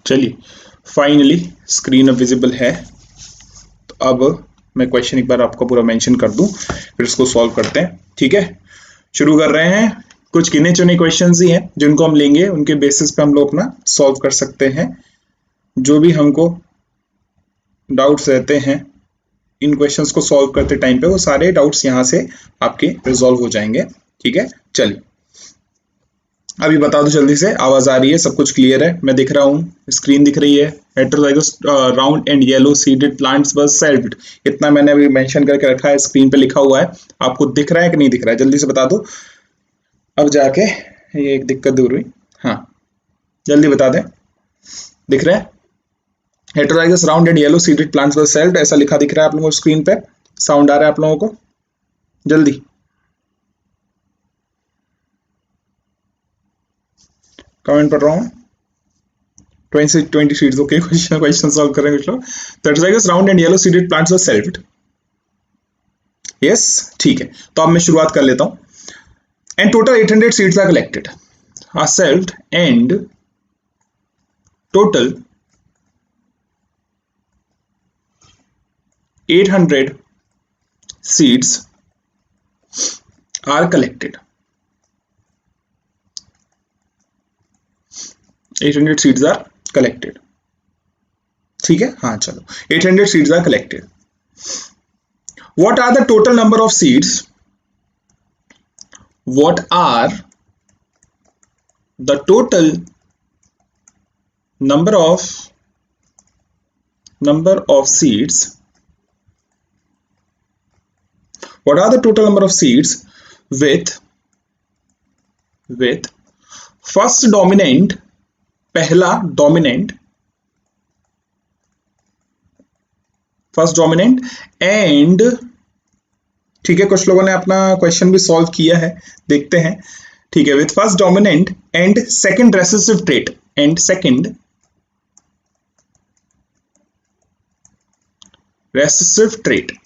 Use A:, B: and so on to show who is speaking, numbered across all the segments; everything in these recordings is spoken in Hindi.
A: चलिए फाइनली स्क्रीन अब विजिबल है। तो अब मैं क्वेश्चन एक बार आपको पूरा मेंशन कर दूं, फिर इसको सॉल्व करते हैं। ठीक है, शुरू कर रहे हैं। कुछ गिने चुने क्वेश्चंस ही हैं जिनको हम लेंगे, उनके बेसिस पे हम लोग अपना सॉल्व कर सकते हैं। जो भी हमको डाउट्स रहते हैं इन क्वेश्चंस को सॉल्व करते टाइम पे, वो सारे डाउट्स यहाँ से आपके रिजॉल्व हो जाएंगे। ठीक है, चलिए अभी बता दो जल्दी से, आवाज आ रही है, सब कुछ क्लियर है? मैं दिख रहा हूँ, स्क्रीन दिख रही है। Heterozygous round and yellow seeded plants were selfed, इतना मैंने अभी मेंशन करके रखा है, स्क्रीन पे लिखा हुआ है। आपको दिख रहा है कि नहीं दिख रहा है? जल्दी से बता दो। अब जाके ये एक दिक्कत दूर हुई। हाँ जल्दी बता दें, दिख रहा है? Heterozygous round and yellow seeded plants were selfed, ऐसा लिखा दिख रहा है आप लोगों को स्क्रीन पे? साउंड आ रहा है आप लोगों को? जल्दी कमेंट पढ़ रहा हूँ। 20 शीट्स, ओके। क्वेश्चन सॉल्व करेंगे कुछ लोग। Heterozygous round and yellow seeded plants were selfed, yes ठीक है। तो अब मैं शुरुआत कर लेता हूँ। And total 800 seeds are collected, are selfed and total 800 seeds are collected. 800 seeds are collected. ठीक है, हाँ चलो 800 seeds are collected. What are the total number of seeds? What are the total number of seeds? What are the total number of seeds with first dominant, पहला dominant, first dominant and, ठीक है, कुछ लोगों ने अपना क्वेश्चन भी सॉल्व किया है, देखते हैं। ठीक है, with first dominant and second recessive trait and second recessive trait।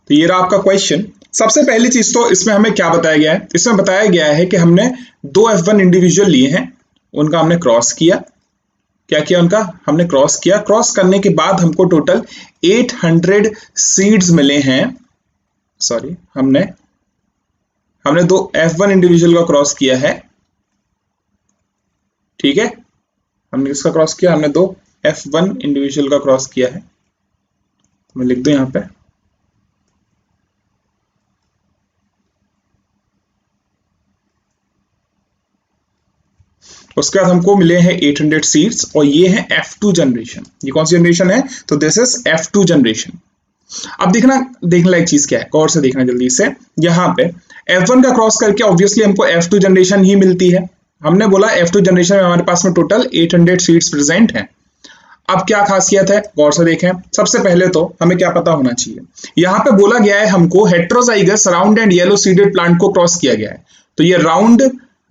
A: तो ये रहा आपका क्वेश्चन। सबसे पहली चीज तो इसमें हमें क्या बताया गया है? इसमें बताया गया है कि हमने दो F1 इंडिविजुअल लिए हैं, उनका हमने क्रॉस किया। क्या किया? उनका हमने क्रॉस किया। क्रॉस करने के बाद हमको टोटल 800 सीड्स मिले हैं। सॉरी, हमने दो F1 इंडिविजुअल का क्रॉस किया है। ठीक है, हमने किसका क्रॉस किया? हमने दो F1 इंडिविजुअल का क्रॉस किया है। मैं लिख दूं यहां पे, उसके बाद हमको मिले हैं 800 सीड्स और ये है F2 जनरेशन। ये कौन सी जनरेशन है? तो दिस इज F2 जनरेशन। अब देखने लायक चीज क्या है, गौर से देखना जल्दी से। यहाँ पे F1 का क्रॉस करके ऑब्वियसली हमको F2 जनरेशन ही मिलती है। हमने बोला F2 जनरेशन में हमारे पास में टोटल 800 सीड्स प्रेजेंट हैं। अब क्या खासियत है, गौर से देखें। सबसे पहले तो हमें क्या पता होना चाहिए, यहाँ पे बोला गया है हमको heterozygous round and yellow seeded plant को क्रॉस किया गया है। तो ये round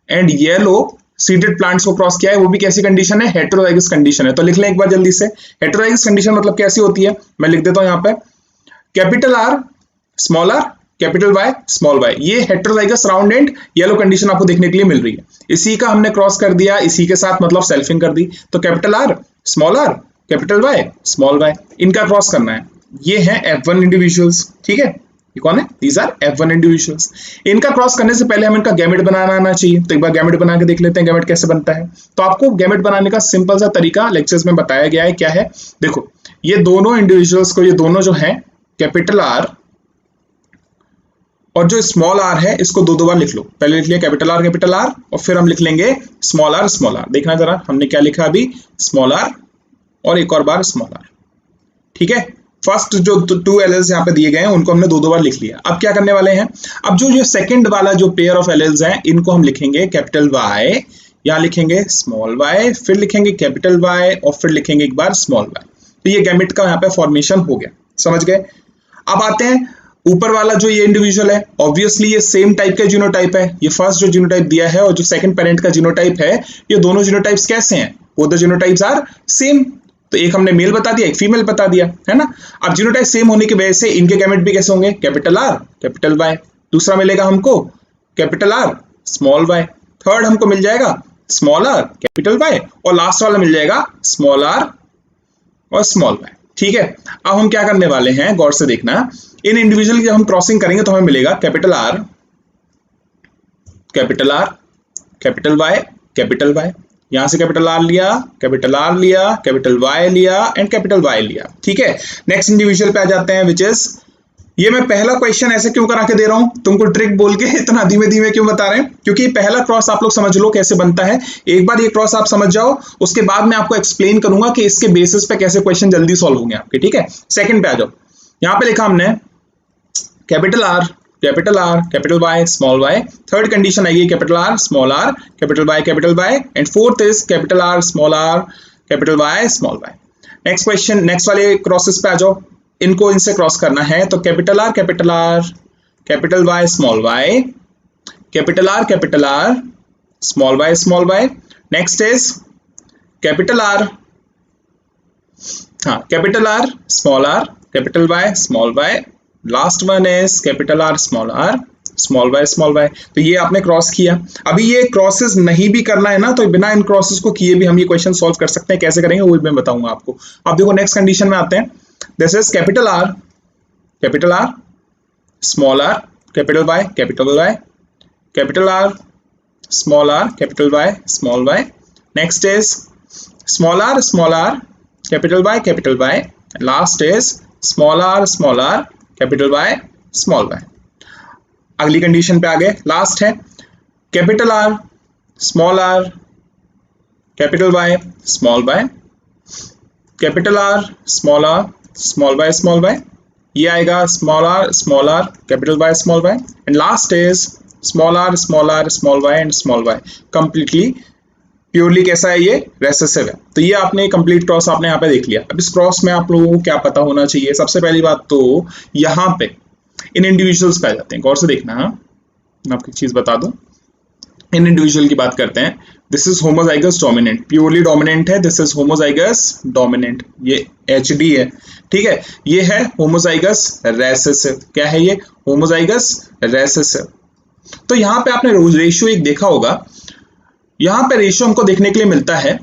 A: and yellow seeded plants को क्रॉस किया है, वो भी कैसी कंडीशन है? हेटेरोजाइगस कंडीशन है। तो लिख लें एक बार जल्दी से, हेटेरोजाइगस कंडीशन मतलब कैसी होती है? मैं लिख देता हूं यहाँ पे, capital R small R, capital Y small Y. ये heterozygous round and yellow condition आपको देखने के लिए मिल रही है। इसी का हमने क्रॉस कर दिया इसी के साथ, मतलब सेल्फिंग कर दी। तो capital R small R, capital Y small Y, इनका क्रॉस करना है। ये है F1 इंडिविजुअल्स। ठीक है, ये कौन है? These are F1 individuals. इनका क्रॉस करने से पहले हमें इनका गैमेट बनाना आना चाहिए। तो एक बार गैमेट बना के देख लेते हैं गैमेट कैसे बनता है। तो आपको गैमेट बनाने का सिंपल सा तरीका लेक्चर्स में बताया गया है। क्या है? देखो, ये दोनों इंडिविजुअल्स को, ये दोनों जो है कैपिटल आर और जो स्मॉल आर है, इसको दो बार लिख लो। पहले लिख लिया कैपिटल आर और फिर हम लिख लेंगे स्मॉल आर स्मॉल आर। देखना जरा, हमने क्या लिखा अभी? स्मॉल आर और एक और बार स्मॉल आर। ठीक है, फर्स्ट जो 2 एलेल्स यहाँ पे दिए गए हैं उनको हमने दो बार लिख लिया। अब क्या करने वाले हैं? अब जो सेकंड वाला जो पेयर ऑफ एलेल्स हैं, इनको हम लिखेंगे कैपिटल वाई, यहाँ लिखेंगे स्मॉल वाई, फिर लिखेंगे कैपिटल वाई और फिर लिखेंगे एक बार स्मॉल वाई। तो ये गैमेट का यहाँ पे फॉर्मेशन हो गया, समझ गए? अब आते हैं ऊपर वाला जो ये इंडिविजुअल है, ऑब्वियसली ये सेम टाइप का जीनोटाइप है। ये फर्स्ट जो जीनोटाइप दिया है और जो सेकंड पेरेंट का जीनोटाइप है, ये दोनों जीनोटाइप्स कैसे हैं? वो द जीनोटाइप्स आर सेम। तो एक हमने मेल बता दिया, एक फीमेल बता दिया, है ना। अब जीनोटाइप सेम होने की वजह से इनके गैमेट भी कैसे होंगे? Capital R capital Y. दूसरा मिलेगा हमको capital R small Y. Third हमको मिल जाएगा स्मॉल आर कैपिटल वाई, और लास्ट वाला मिल जाएगा स्मॉल आर और स्मॉल वाई। ठीक है, अब हम क्या करने वाले हैं, गौर से देखना, इन इंडिविजुअल की जब हम क्रॉसिंग करेंगे तो हमें मिलेगा capital R capital R capital Y capital Y, यहां से कैपिटल आर लिया, कैपिटल आर लिया, कैपिटल वाई लिया एंड कैपिटल वाई लिया। ठीक है, नेक्स्ट इंडिविजुअल पे आ जाते हैं, विच इज, ये मैं पहला क्वेश्चन ऐसे क्यों करा के दे रहा हूं, तुमको ट्रिक बोल के इतना धीमे धीमे क्यों बता रहे हैं, क्योंकि पहला क्रॉस आप लोग समझ लो कैसे बनता है। एक बार ये क्रॉस आप समझ जाओ, उसके बाद मैं आपको एक्सप्लेन करूंगा कि इसके बेसिस पे कैसे क्वेश्चन जल्दी सॉल्व होंगे आपके। ठीक है, सेकंड पे आ जाओ, यहां पे लिखा हमने capital R capital Y small Y, third condition आएगी capital R capital Y and fourth is capital R capital Y small Y. Next question, next वाले क्रॉसेस पे आ जाओ, इनको इनसे क्रॉस करना है, तो capital R capital Y small Y, capital R small Y. Next is capital R small R capital Y small Y, last one is capital R small Y. तो ये आपने क्रॉस किया। अभी ये क्रॉसेस नहीं भी करना है ना, तो बिना इन क्रॉसेस को किए भी हम ये क्वेश्चन सॉल्व कर सकते हैं, कैसे करेंगे वो भी मैं बताऊंगा आपको। आप देखो नेक्स्ट कंडीशन में आते हैं, this is capital R small R capital Y capital R capital Y small Y. Next is small R capital Y, last is small R capital Y small Y. अगली कंडीशन पे आ गए, लास्ट है capital R capital Y small Y, capital R small Y, ये आएगा small R capital Y small Y and last is small R Y and small Y. Completely purely कैसा है, ये रेसेसिव है। तो ये आपने कंप्लीट क्रॉस आपने यहाँ पे देख लिया। अब इस क्रॉस में आप लोगों को क्या पता होना चाहिए, सबसे पहली बात तो यहाँ पे इन इंडिविजुअल्स पे आ जाते हैं, गौर से देखना, मैं आपको एक चीज बता दूं, इन इंडिविजुअल की बात करते हैं। This is homozygous dominant, purely dominant है, दिस इज होमोजाइगस डोमिनेंट, ये HD है। ठीक है, ये है होमोजाइगस रेसेसिव। क्या है ये, होमोजाइगस रेसेसिव। तो यहाँ पे आपने रेशियो एक देखा होगा, यहां पे रेशियो हमको देखने के लिए मिलता है,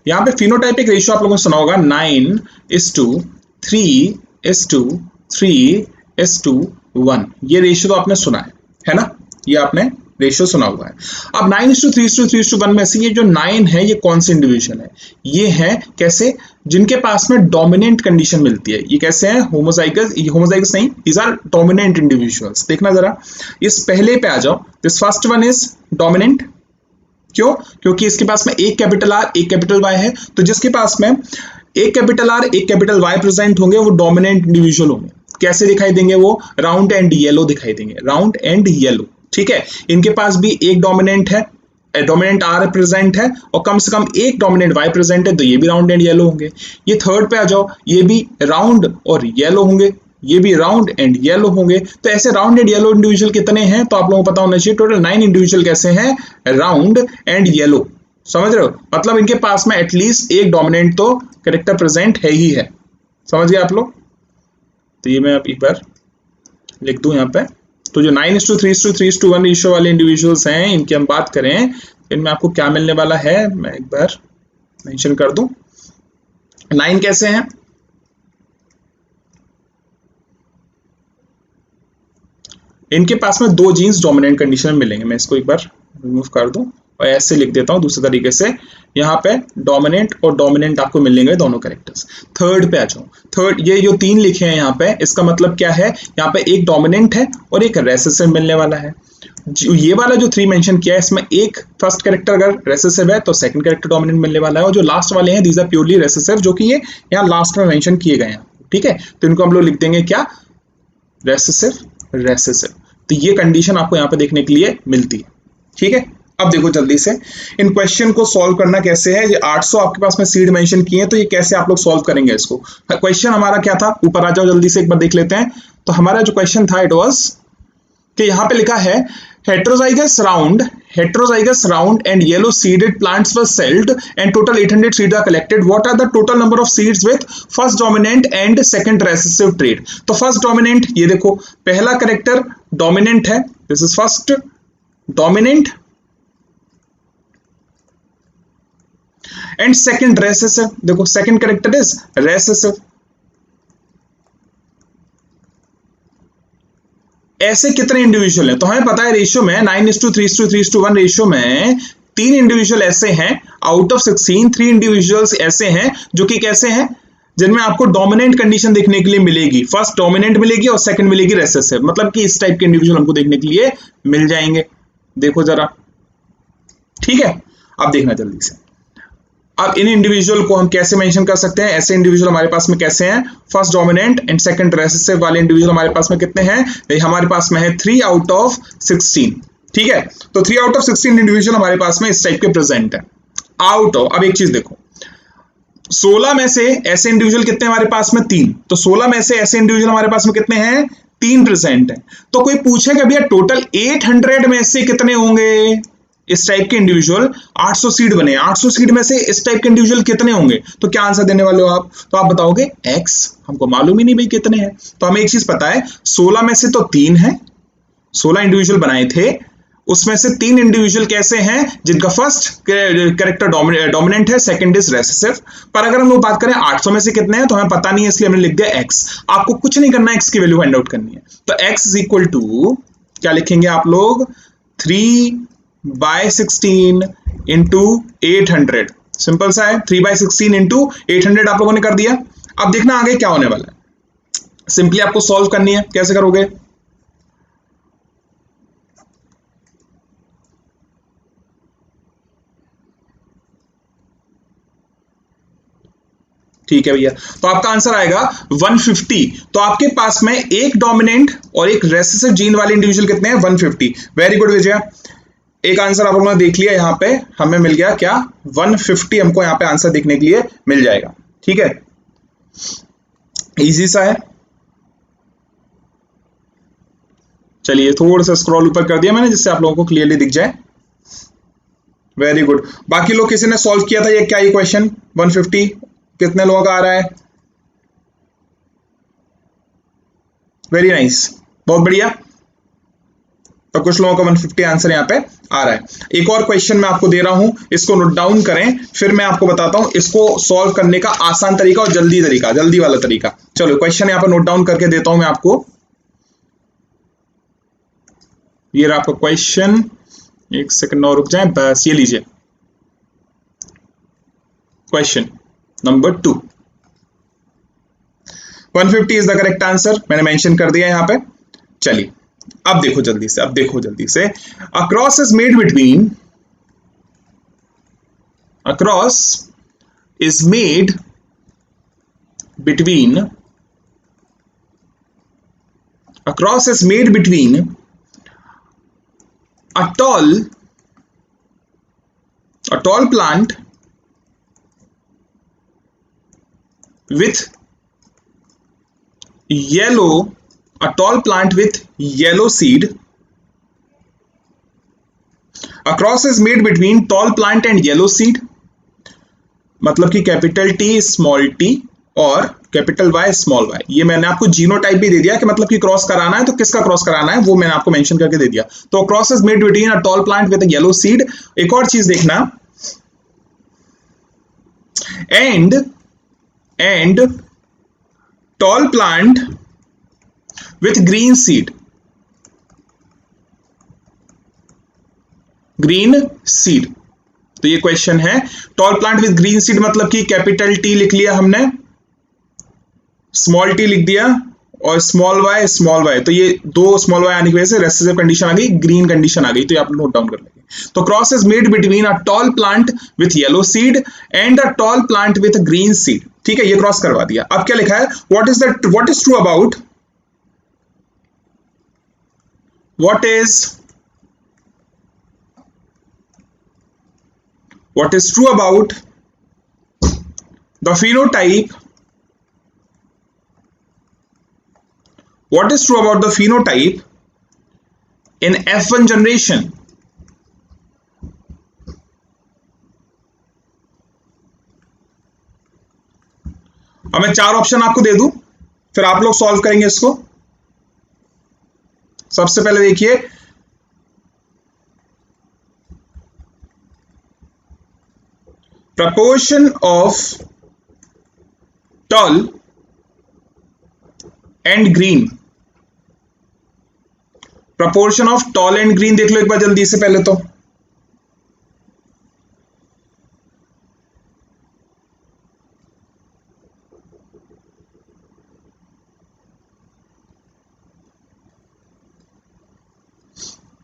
A: यहां पे फिनोटाइपिक रेशियो आप लोगों ने सुना होगा 9:3:3:1, ये रेशियो तो आपने सुना है ना, ये आपने रेशियो सुना हुआ है। अब 9:3:3:1 में से ये जो 9 है, ये कौन से इंडिविजुअल है, ये है कैसे, जिनके पास में डोमिनेंट कंडीशन मिलती है। ये कैसे है, होमोजाइगस नहीं, दीज आर डोमिनेंट इंडिविजुअल्स। देखना जरा, इस पहले पे आ जाओ, this first one is dominant. क्यों, क्योंकि इसके पास में एक कैपिटल आर एक कैपिटल वाई है, तो जिसके पास में एक कैपिटल आर एक कैपिटल वाई प्रेजेंट होंगे वो डोमिनेंट इंडिविजुअल होंगे। कैसे दिखाई देंगे, वो राउंड एंड येलो दिखाई देंगे, राउंड एंड येलो। ठीक है, इनके पास भी एक डोमिनेंट है, डोमिनेंट आर प्रेजेंट है और कम से कम एक डोमिनेंट वाई प्रेजेंट है, तो ये भी राउंड एंड येलो होंगे। ये थर्ड पे आ जाओ, ये भी राउंड और येलो होंगे, ये भी राउंड एंड येलो होंगे। तो ऐसे राउंड एंड येलो इंडिविजुअल कितने हैं, तो आप लोगों को पता होना चाहिए, टोटल 9 इंडिविजुअल कैसे हैं, राउंड एंड येलो। समझ रहे हो, मतलब इनके पास में एटलीस्ट एक डोमिनेंट तो कैरेक्टर प्रेजेंट है ही है। समझ गए आप लोग। तो ये मैं एक बार लिख दूं यहाँ पे, तो जो 9:3:3:1 रेशियो वाले इंडिविजुअल्स हैं, इनकी हम बात करें, इनमें आपको क्या मिलने वाला है, मैं एक बार मेंशन कर दूं। 9 कैसे हैं, इनके पास में 2 जीन्स डोमिनेंट कंडीशन में मिलेंगे। मैं इसको एक बार रिमूव कर दूं और ऐसे लिख देता हूं दूसरे तरीके से, यहाँ पे डोमिनेंट और डोमिनेंट आपको मिलेंगे दोनों कैरेक्टर्स। थर्ड पे आ जाओ, थर्ड ये जो 3 लिखे हैं यहाँ पे, इसका मतलब क्या है, यहाँ पे एक डोमिनेंट है और एक रेसेसिव मिलने वाला है। ये वाला जो 3 मेंशन किया है, इसमें एक फर्स्ट कैरेक्टर अगर रेसेसिव है तो सेकंड कैरेक्टर डोमिनेंट मिलने वाला है, और जो लास्ट वाले हैं दीज आर प्योरली रेसेसिव, जो कि ये यहाँ लास्ट में मेंशन किए गए हैं। ठीक है, तो इनको हम लोग लिख देंगे क्या, रेसेसिव। तो ये कंडीशन आपको यहाँ पे देखने के लिए मिलती है। ठीक है, अब देखो जल्दी से इन क्वेश्चन को सॉल्व करना कैसे है। ये 800 आपके पास में सीड मेंशन किए हैं, तो ये कैसे आप लोग सॉल्व करेंगे इसको। क्वेश्चन हमारा क्या था, ऊपर आ जाओ जल्दी से एक बार देख लेते हैं। तो हमारा जो क्वेश्चन था, इट वाज कि यहाँ पे लिखा है heterozygous round heterozygous round and yellow seeded plants were sold and total 800 seeds are collected. What are the total number of seeds with first dominant and second recessive trait? तो first dominant, ये देखो पहला करेक्टर dominant है, this is first dominant, and second recessive, देखो second character is recessive. ऐसे कितने इंडिविजुअल हैं? तो हमें पता है रेशियो में 9:3:3:1 रेशियो में 3 इंडिविजुअल ऐसे हैं आउट ऑफ 16, 3 इंडिविजुअल्स ऐसे हैं जो कि कैसे हैं, जिनमें आपको डोमिनेंट कंडीशन देखने के लिए मिलेगी, फर्स्ट डोमिनेंट मिलेगी और सेकंड मिलेगी रेसेसिव, मतलब कि इस टाइप के इंडिविजुअल हमको देखने के लिए मिल जाएंगे। देखो जरा, ठीक है, अब देखना जल्दी से। अब इन इंडिविजुअल को हम कैसे मेंशन कर सकते हैं? ऐसे इंडिविजुअल हमारे पास में कैसे हैं? First dominant and second recessive वाले इंडिविजुअल हमारे पास में कितने हैं? हमारे पास में है 3 आउट ऑफ 16, ठीक है। तो 3 आउट ऑफ 16 इंडिविजुअल हमारे पास में इस टाइप के प्रेजेंट है। आउट ऑफ, अब एक चीज देखो, 16 में से ऐसे इंडिविजुअल कितने हमारे पास में? 3। तो 16 में से ऐसे इंडिविजुअल हमारे पास में कितने हैं? 3 प्रेजेंट है। तो कोई पूछेगा भैया टोटल 800 में से कितने होंगे इस टाइप के इंडिविजुअल? 800 सीड बने, 800 सीड में से इस टाइप के इंडिविजुअल कितने होंगे? तो क्या आंसर देने वाले हो आप? तो आप बताओगे x, हमको मालूम ही नहीं भाई कितने हैं। तो हमें एक चीज पता है, 16 में से तो 3 है, 16 इंडिविजुअल बनाए थे, उसमें से 3 इंडिविजुअल कैसे हैं जिनका फर्स्ट कैरेक्टर डोमिनेंट है, सेकंड इज रेसेसिव। पर अगर हम लोग बात करें 800 में से कितने हैं, तो हमें पता नहीं है, इसलिए हमने लिख दिया x। आपको कुछ नहीं करना है, x की वैल्यू फाइंड आउट करनी है। तो x इज इक्वल टू क्या लिखेंगे आप लोग? 3/16 इंटू 800, सिंपल सा है, 3/16 इंटू 800 आप लोगों ने कर दिया। अब देखना आगे क्या होने वाला है। सिंपली आपको सॉल्व करनी है, कैसे करोगे? ठीक है भैया, तो आपका आंसर आएगा 150। तो आपके पास में एक डोमिनेंट और एक रेसेसिव जीन वाले इंडिविजुअल कितने हैं? 150। वेरी गुड विजय, एक आंसर आप लोगों ने देख लिया, यहां पे हमें मिल गया क्या? 150 हमको यहां पे आंसर देखने के लिए मिल जाएगा, ठीक है, इजी सा है। चलिए थोड़ा सा स्क्रॉल ऊपर कर दिया मैंने जिससे आप लोगों को क्लियरली दिख जाए। वेरी गुड, बाकी लोग किसी ने सॉल्व किया था ये क्या, ये क्वेश्चन 150 कितने लोगों का आ रहा है? वेरी नाइस, बहुत बढ़िया। तो कुछ लोगों का 150 आंसर यहाँ पे आ रहा है। एक और क्वेश्चन मैं आपको दे रहा हूं, इसको नोट डाउन करें, फिर मैं आपको बताता हूं इसको सॉल्व करने का आसान तरीका और जल्दी वाला तरीका। चलो क्वेश्चन यहाँ पे नोट डाउन करके देता हूं मैं आपको। ये रहा आपका क्वेश्चन, एक सेकंड और रुक जाए, बस ये लीजिए question number 2। 150 is the correct answer, मैंने मेंशन कर दिया यहां पे। चलिए अब देखो जल्दी से, across is made between, across is made between, across is made between a tall plant with yellow seed. A cross is made between tall plant and yellow seed, मतलब कि कैपिटल T स्मॉल t और कैपिटल Y स्मॉल y। ये मैंने आपको जीनोटाइप भी दे दिया कि मतलब कि क्रॉस कराना है तो किसका क्रॉस कराना है वो मैंने आपको मेंशन करके दे दिया। तो cross is made between a tall plant with a yellow seed. एक और चीज देखना, and tall plant with green seed, तो ये क्वेश्चन है tall plant with green seed मतलब कि कैपिटल T लिख लिया हमने, स्मॉल t लिख दिया और स्मॉल y, तो ये दो स्मॉल y आने की वजह से रेसेसिव कंडीशन आ गई, ग्रीन कंडीशन आ गई, तो ये आप नोट डाउन कर लेंगे। तो cross is made between a tall plant with yellow seed and a tall plant with green seed, ठीक है, ये क्रॉस करवा दिया। अब क्या लिखा है, what is true about, what is true about the phenotype, what is true about the phenotype in F1 generation, मैं 4 ऑप्शन आपको दे दूं, फिर आप लोग सॉल्व करेंगे इसको। सबसे पहले देखिए, proportion of tall and green. Proportion of tall and green देख लो एक बार जल्दी से पहले तो।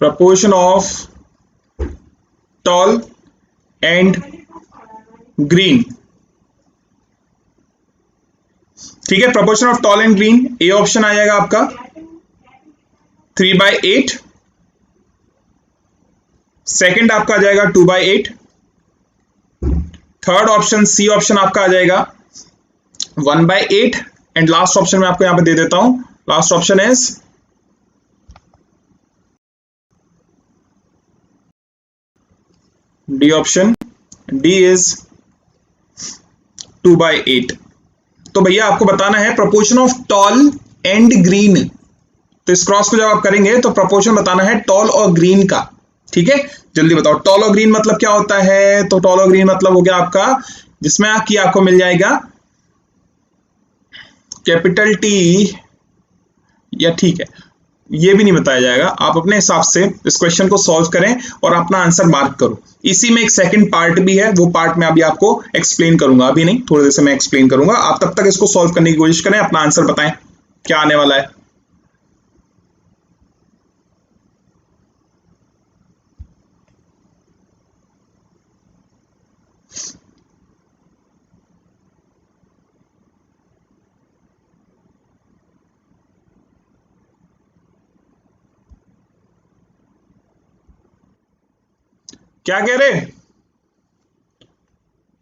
A: Proportion of tall and green, ठीक है। Proportion of tall and green, A option आ जाएगा आपका 3/8, सेकंड आपका आ जाएगा 2/8, थर्ड ऑप्शन सी ऑप्शन आपका आ जाएगा 1/8, एंड लास्ट ऑप्शन मैं आपको यहां पे दे देता हूं, last option is D option, D is 2/8। तो भैया आपको बताना है proportion of tall and green. तो इस क्रॉस को जब आप करेंगे तो प्रपोर्शन बताना है टॉल और ग्रीन का, ठीक है। जल्दी बताओ टॉल और ग्रीन मतलब क्या होता है। तो टॉल और ग्रीन मतलब हो गया आपका, जिसमें आपको मिल जाएगा कैपिटल टी, या ठीक है ये भी नहीं बताया जाएगा, आप अपने हिसाब से इस क्वेश्चन को सॉल्व करें और अपना आंसर मार्क करो। इसी में एक सेकंड पार्ट भी है, वो पार्ट मैं अभी आपको एक्सप्लेन करूंगा, अभी नहीं थोड़ी देर से मैं एक्सप्लेन करूंगा। आप तब तक इसको सॉल्व करने की कोशिश करें, अपना आंसर बताएं क्या आने वाला है। क्या कह रहे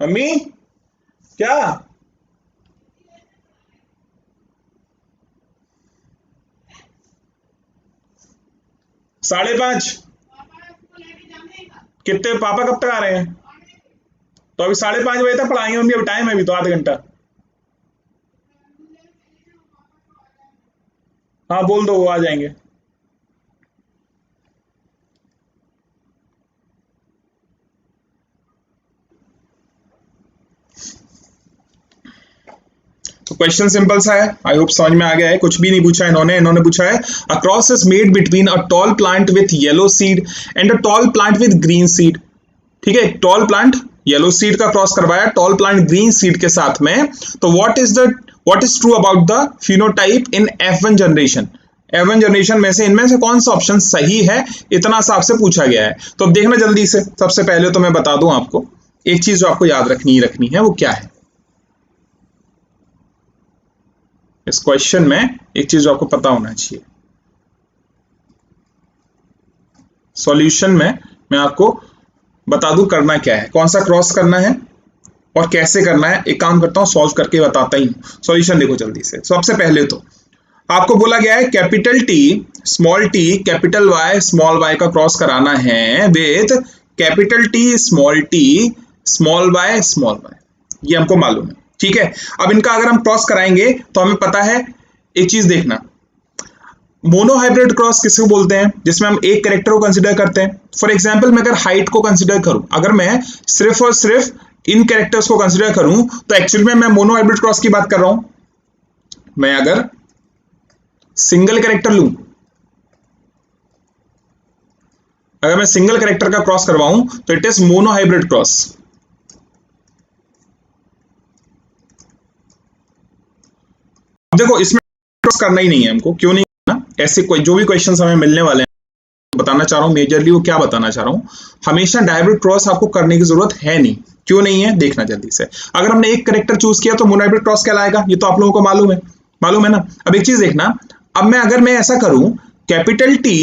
A: मम्मी, क्या 5:30? कितने पापा कब तक आ रहे हैं? तो अभी 5:30 बजे तक पढ़ाएंगे मम्मी, अभी टाइम है, अभी तो आधा घंटा। हाँ बोल दो, वो आ जाएंगे। तो क्वेश्चन सिंपल सा है, आई होप समझ में आ गया है। कुछ भी नहीं पूछा इन्होंने पूछा है a cross is made between a tall plant with yellow seed and a tall plant with green seed, ठीक है। टॉल प्लांट येलो सीड का क्रॉस करवाया टॉल प्लांट ग्रीन सीड के साथ में। तो what is true about the phenotype in F1 generation. F1 generation में से इनमें से कौन सा ऑप्शन सही है, इतना सा आपसे पूछा गया है। तो अब देखना जल्दी से, सबसे पहले तो मैं बता दूं आपको एक चीज जो आपको याद रखनी है, वो क्या है। इस क्वेश्चन में एक चीज आपको पता होना चाहिए, सॉल्यूशन में मैं आपको बता दूं करना क्या है, कौन सा क्रॉस करना है और कैसे करना है। एक काम करता हूं सॉल्व करके बताता ही हूं। सॉल्यूशन देखो जल्दी से। सबसे पहले तो आपको बोला गया है capital T small T capital Y small Y का क्रॉस कराना है with capital T small Y small Y, ये हमको मालूम है, ठीक है। अब इनका अगर हम क्रॉस कराएंगे तो हमें पता है, एक चीज देखना, मोनोहाइब्रिड क्रॉस किसको बोलते हैं, जिसमें हम एक कैरेक्टर को कंसीडर करते हैं। फॉर एग्जांपल मैं अगर हाइट को कंसीडर करूं, अगर मैं सिर्फ और सिर्फ इन कैरेक्टर्स को कंसीडर करूं तो एक्चुअली में मैं मोनोहाइब्रिड क्रॉस की बात कर रहा हूं। मैं अगर सिंगल कैरेक्टर लूं, अगर मैं सिंगल कैरेक्टर का क्रॉस करवाऊं तो इट इज मोनोहाइब्रिड क्रॉस। अब देखो इसमें क्रॉस करना ही नहीं है हमको, क्यों नहीं करना, ऐसे कोई जो भी क्वेश्चंस हमें मिलने वाले हैं बताना चाह रहा हूं मेजरली वो क्या बताना चाह रहा हूं, हमेशा डायहाइब्रिड क्रॉस आपको करने की जरूरत है नहीं। क्यों नहीं है देखना जल्दी से। अगर हमने एक कैरेक्टर चूज किया तो मोनोहाइब्रिड क्रॉस कहलाएगा, ये तो आप लोगों को मालूम है ना। अब एक चीज देखना, अब मैं अगर मैं ऐसा करूं कैपिटल टी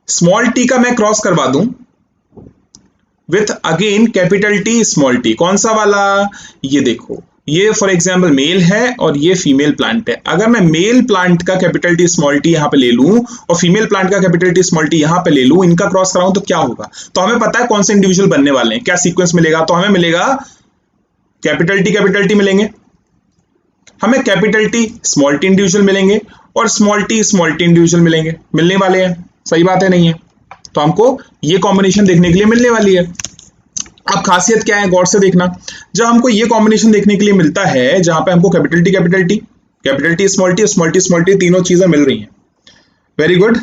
A: स्मॉल टी का मैं क्रॉस करवा दूं with again capital T small T, कौन सा वाला, ये देखो, ये फॉर एग्जांपल मेल है और ये फीमेल प्लांट है। अगर मैं मेल प्लांट का कैपिटल टी स्मॉल टी यहां पे ले लूं और फीमेल प्लांट का कैपिटल टी स्मॉल टी यहां पे ले लूं, इनका क्रॉस कराऊं तो क्या होगा। तो हमें पता है कौन से इंडिविजुअल बनने वाले हैं, क्या सीक्वेंस मिलेगा, तो हमें मिलेगा कैपिटल टी मिलेंगे, हमें capital T small T individual मिलेंगे और स्मॉल टी इंडिविजुअल मिलेंगे, मिलने वाले हैं, सही बात है नहीं है? तो हमको ये कॉम्बिनेशन देखने के लिए मिलने वाली है। अब खासियत क्या है, गौर से देखना, जब हमको ये कॉम्बिनेशन देखने के लिए मिलता है जहां पे हमको कैपिटल टी स्मॉल टी तीनों चीजें मिल रही हैं। वेरी गुड,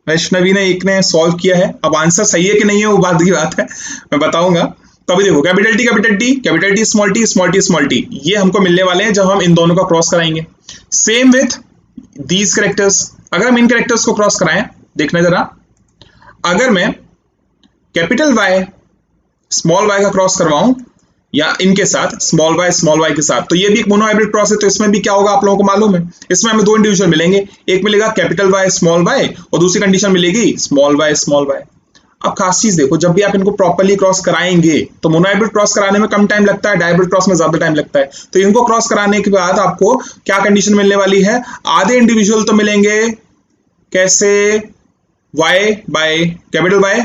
A: वैष्णवी ने एक ने सॉल्व किया है। अब आंसर सही है कि नहीं है वो बात की बात है, मैं बताऊंगा। तो अभी देखो कैपिटल टी स्मॉल टी ये हमको मिलने वाले हैं जब हम इन दोनों का क्रॉस कराएंगे। सेम विथ दीज कैरेक्टर्स, अगर हम इन कैरेक्टर्स को क्रॉस कराएं, देखना जरा, अगर मैं कैपिटल वाई स्मॉल वाई का क्रॉस करवाऊं या इनके साथ स्मॉल वाई के साथ, तो ये भी एक मोनोहाइब्रिड क्रॉस है। तो इसमें भी क्या होगा आप लोगों को मालूम है, इसमें हमें दो इंडिविजुअल मिलेंगे, एक मिलेगा कैपिटल वाई स्मॉल वाई और दूसरी कंडीशन मिलेगी स्मॉल वाई। अब खास चीज देखो, जब भी आप इनको प्रॉपर्ली क्रॉस कराएंगे तो मोनोहाइब्रिड क्रॉस कराने में कम टाइम लगता है, डायहाइब्रिड क्रॉस में ज्यादा टाइम लगता है। तो इनको क्रॉस कराने के बाद आपको क्या कंडीशन मिलने वाली है, आधे इंडिविजुअल तो मिलेंगे कैसे, Y by capital Y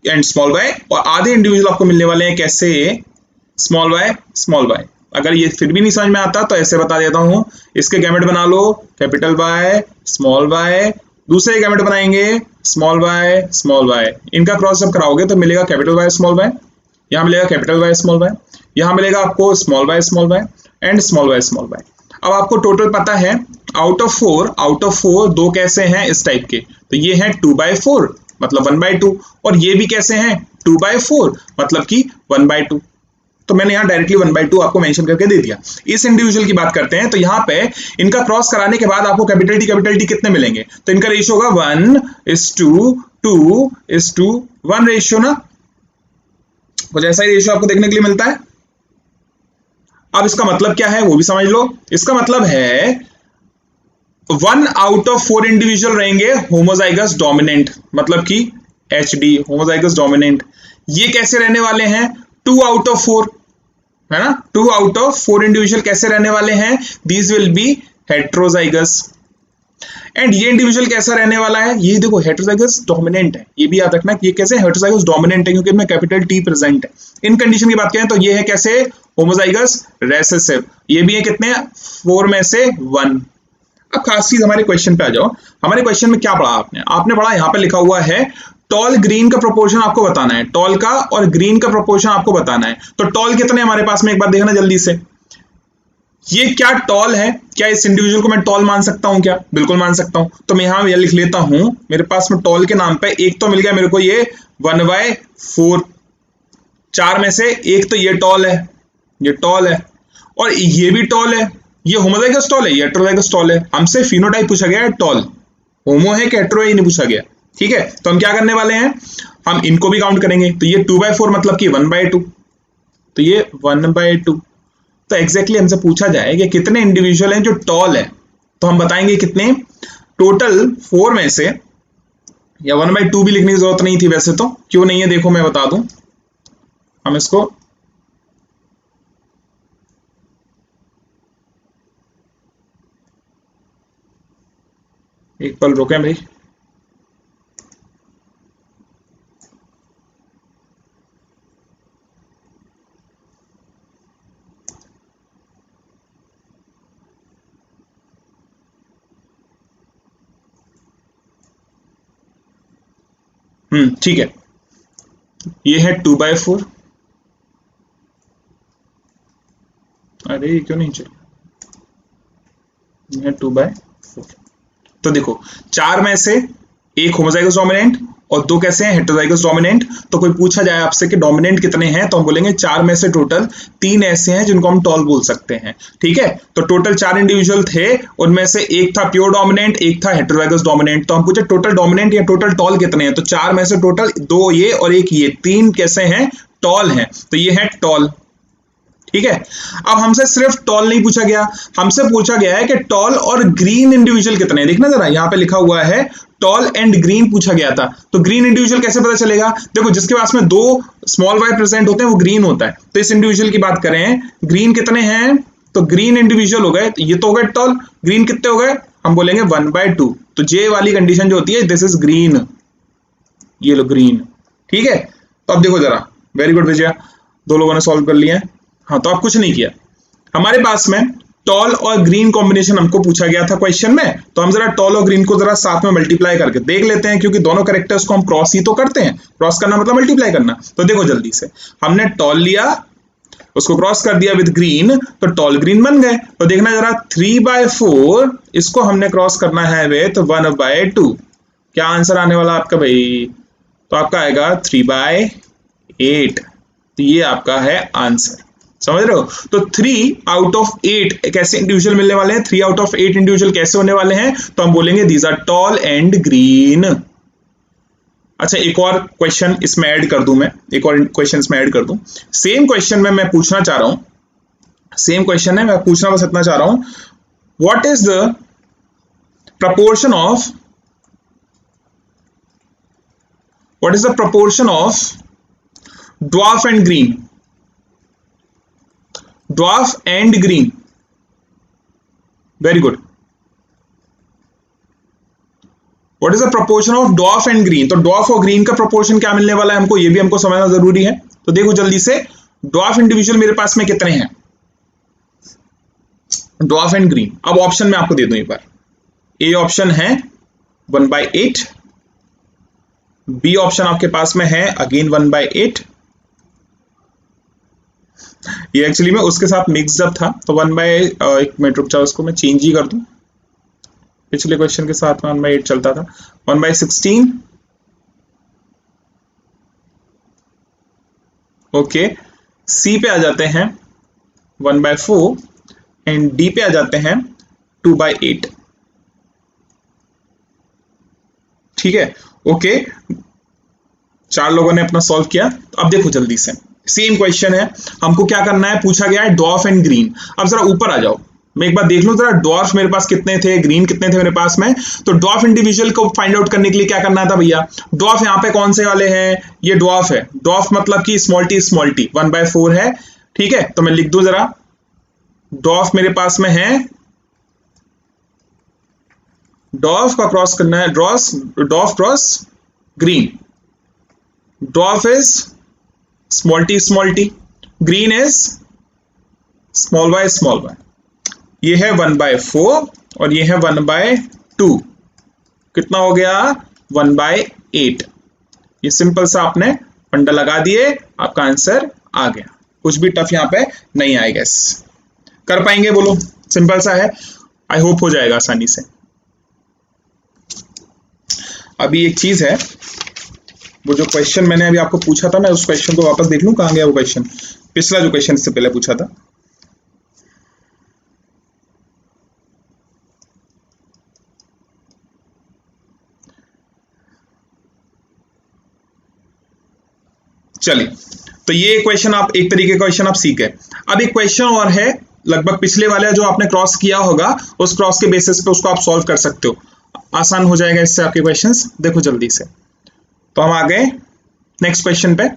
A: and small Y, और आधे इंडिविजुअल आपको मिलने वाले हैं कैसे, स्मॉल वाई। अगर ये फिर भी नहीं समझ में आता तो ऐसे बता देता हूं, इसके गैमेट बना लो कैपिटल वाई स्मॉल वाई, दूसरे गैमेट बनाएंगे स्मॉल वाई, इनका क्रॉस जब कराओगे तो मिलेगा कैपिटल वाई स्मॉल वाई, यहां मिलेगा कैपिटल वाई स्मॉल वाई, यहां मिलेगा आपको small Y and small Y. अब आपको टोटल पता है, आउट ऑफ फोर दो कैसे हैं इस टाइप के, तो ये है 2/4 मतलब 1/2, और ये भी कैसे हैं 2/4 मतलब कि 1/2। तो मैंने यहाँ डायरेक्टली 1/2 आपको मेंशन करके दे दिया। इस इंडिविजुअल की बात करते हैं, तो यहाँ पे इनका क्रॉस कराने के बाद आपको कैपिटल टी कितने मिलेंगे, तो इनका रेशियो होगा 1:2:1 रेशियो ना, कुछ ऐसा ही रेशियो आपको देखने के लिए मिलता है। अब इसका मतलब क्या है वो भी समझ लो, इसका मतलब है 1 आउट ऑफ 4 इंडिविजुअल रहेंगे होमोजाइगस डोमिनेंट, मतलब कि HD होमोजाइगस डोमिनेंट। ये कैसे रहने वाले हैं, 2 आउट ऑफ 4 है ना, 2 आउट ऑफ 4 इंडिविजुअल कैसे रहने वाले हैं, these will be heterozygous. And ये इंडिविजुअल कैसा रहने वाला है, ये देखो हेट्रोजाइगस डोमिनेंट है, ये भी याद रखना कि ये कैसे हेट्रोजाइगस डोमिनेंट है क्योंकि इसमें कैपिटल T प्रेजेंट है। इन कंडीशन की बात करें तो ये है कैसे होमोजाइगस रेसेसिव, ये भी है कितने 4 में से 1। अब खास चीज हमारे क्वेश्चन पे आ जाओ, हमारे क्वेश्चन में क्या पढ़ा आपने पढ़ा यहाँ पे लिखा हुआ है टॉल ग्रीन का प्रोपोर्शन आपको बताना है, टॉल का और ग्रीन का प्रोपोर्शन आपको बताना है। तो टॉल कितने हमारे पास में, एक बार देखना जल्दी से, ये क्या टॉल है, क्या इस इंडिविजुअल को मैं टॉल मान सकता हूं क्या, बिल्कुल मान सकता हूं। तो मैं यहां लिख लेता हूं, मेरे पास में टॉल के नाम पे एक तो मिल गया मेरे को ये 1/4, 4 में से एक तो ये टॉल है, और ये भी टॉल है, ये होमोजाइगस टॉल है, ये हेटेरोजाइगस टॉल है। हमसे फिनोटाइप पूछा गया है टॉल, होमो है कि हेटेरो, ये नहीं पूछा गया, ठीक है। तो हम क्या करने वाले हैं, हम इनको भी काउंट करेंगे, तो ये 2/4 मतलब कि 1/2, तो ये 1/2। तो एग्जैक्टली हमसे पूछा जाए कि कितने इंडिविजुअल हैं जो टॉल है, तो हम बताएंगे कितने, टोटल 4 में से, या 1/2 भी लिखने की जरूरत नहीं थी वैसे तो, क्यों नहीं है देखो मैं बता दूं, हम इसको एक पल रुके भाई, ठीक है, ये है 2/4, अरे ये क्यों नहीं चल, ये है 2/4। तो देखो 4 में से एक होमोजाइगस डोमिनेंट और 2 कैसे हैं हेटेरोजाइगस डोमिनेंट। तो कोई पूछा जाए आपसे कि डोमिनेंट कितने हैं, तो हम बोलेंगे 4 में से टोटल 3 ऐसे हैं जिनको हम टॉल बोल सकते हैं, ठीक है। तो टोटल 4 इंडिविजुअल थे, उनमें से एक था प्योर डोमिनेंट, एक था हेटेरोजाइगस डोमिनेंट। तो हम पूछे टोटल डोमिनेंट या टोटल टॉल कितने हैं, तो 4 में से टोटल 2 ये और एक ये, 3 कैसे हैं, टॉल हैं, तो ये है टॉल, ठीक है। अब हमसे सिर्फ टॉल नहीं पूछा गया, हमसे पूछा गया है कि टॉल और ग्रीन इंडिविजुअल कितने हैं। देखना जरा, यहां पे लिखा हुआ है टॉल एंड ग्रीन पूछा गया था। तो ग्रीन इंडिविजुअल कैसे पता चलेगा, देखो जिसके पास में 2 स्मॉल वाई प्रेजेंट होते हैं वो ग्रीन होता है। तो इस इंडिविजुअल की बात करें, ग्रीन कितने हैं, तो ग्रीन इंडिविजुअल हो गए, ये तो हो गए टॉल, ग्रीन कितने हो गए, हम बोलेंगे 1/2। तो जे वाली कंडीशन जो होती है, दिस इज ग्रीन, ये लो ग्रीन, ठीक है। तो अब देखो जरा, वेरी गुड विजया, 2 लोगों ने सॉल्व कर लिया है। हाँ, तो आप कुछ नहीं किया, हमारे पास में टॉल और ग्रीन कॉम्बिनेशन हमको पूछा गया था क्वेश्चन में, तो हम जरा टॉल और ग्रीन को जरा साथ में मल्टीप्लाई करके देख लेते हैं, क्योंकि दोनों कैरेक्टर्स को हम क्रॉस ही तो करते हैं, क्रॉस करना मतलब मल्टीप्लाई करना। तो देखो जल्दी से, हमने टॉल लिया, उसको क्रॉस कर दिया विद ग्रीन, तो टॉल ग्रीन बन गए। तो देखना जरा 3/4 इसको हमने क्रॉस करना है विद 1/2, क्या आंसर आने वाला आपका भाई? तो आपका आएगा 3/8। तो ये आपका है आंसर, समझ रहे हो? तो 3/8 कैसे इंडिविजुअल मिलने वाले हैं? 3/8 इंडिविजुअल कैसे होने वाले हैं? तो हम बोलेंगे these are tall and green. अच्छा, एक और क्वेश्चन इसमें ऐड कर दूं मैं, एक और क्वेश्चन इसमें ऐड कर दूं। सेम क्वेश्चन में मैं पूछना चाह रहा हूं, सेम क्वेश्चन है, मैं पूछना बस इतना चाह रहा हूं, what is the proportion of, what is the proportion of dwarf and green? Dwarf and green, very good. What is the proportion of dwarf and green? तो ड्वार्फ और ग्रीन का प्रपोर्शन क्या मिलने वाला है हमको, ये भी हमको समझना जरूरी है। तो देखो जल्दी से, ड्वार्फ इंडिविजुअल मेरे पास में कितने हैं, ड्वार्फ एंड ग्रीन। अब ऑप्शन में आपको दे दूं एक बार। ए ऑप्शन है 1/8, बी ऑप्शन आपके पास में है अगेन 1/8, ये एक्चुअली में उसके साथ मिक्स अप था, तो 1/, एक मिनट रुक जाओ, उसको मैं चेंज ही कर दूं, पिछले क्वेश्चन के साथ 1/8 चलता था, 1/16, ओके। सी पे आ जाते हैं 1/4 एंड डी पे आ जाते हैं 2/8, ठीक है, ओके। चार लोगों ने अपना सॉल्व किया। तो अब देखो जल्दी से, सेम क्वेश्चन है, हमको क्या करना है, पूछा गया है ड्वार्फ एंड ग्रीन। अब जरा ऊपर आ जाओ, मैं एक बार देख लूं जरा, ड्वार्फ मेरे पास कितने थे, ग्रीन कितने थे मेरे पास में। तो ड्वार्फ इंडिविजुअल को फाइंड आउट करने के लिए क्या करना था भैया, ड्वार्फ यहाँ पे कौन से वाले हैं, ये ड्वार्फ है, ड्वार्फ मतलब कि स्मॉल टी 1/4 है, ठीक है। तो मैं लिख दूं जरा, ड्वार्फ मेरे पास में है, ड्वार्फ का क्रॉस करना है, dwarf cross green, dwarf is small T, green is small y, ये है 1/4 और ये है 1/2, कितना हो गया 1/8। ये सिंपल सा आपने फंडा लगा दिए, आपका आंसर आ गया, कुछ भी टफ यहां पे नहीं आएगा। कर पाएंगे बोलो, सिंपल सा है, आई होप हो जाएगा आसानी से। अभी एक चीज है, वो जो क्वेश्चन मैंने अभी आपको पूछा था, मैं उस क्वेश्चन को वापस देख लूं, कहां गया वो क्वेश्चन, पिछला जो क्वेश्चन इससे पहले पूछा था। चलिए, तो ये क्वेश्चन आप एक तरीके का क्वेश्चन आप सीख गए। अब एक क्वेश्चन और है, लगभग पिछले वाला जो आपने क्रॉस किया होगा, उस क्रॉस के बेसिस पे उसको आप सॉल्व कर सकते हो, आसान हो जाएगा इससे आपके क्वेश्चंस। देखो जल्दी से, तो हम आ गए नेक्स्ट क्वेश्चन पे,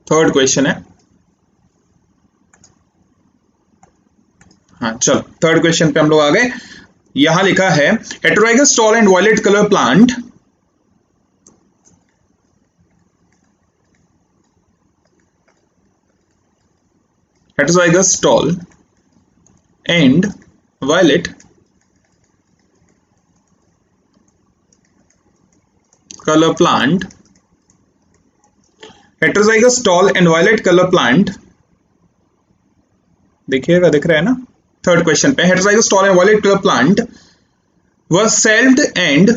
A: थर्ड क्वेश्चन है, हाँ चलो थर्ड क्वेश्चन पे हम लोग आ गए। यहां लिखा है heterozygous tall and violet colour plant heterozygous tall and violet color plant, heterozygous tall and violet color plant, देखिएगा दिख रहा है ना, थर्ड क्वेश्चन पे, heterozygous tall and violet color plant was shelved and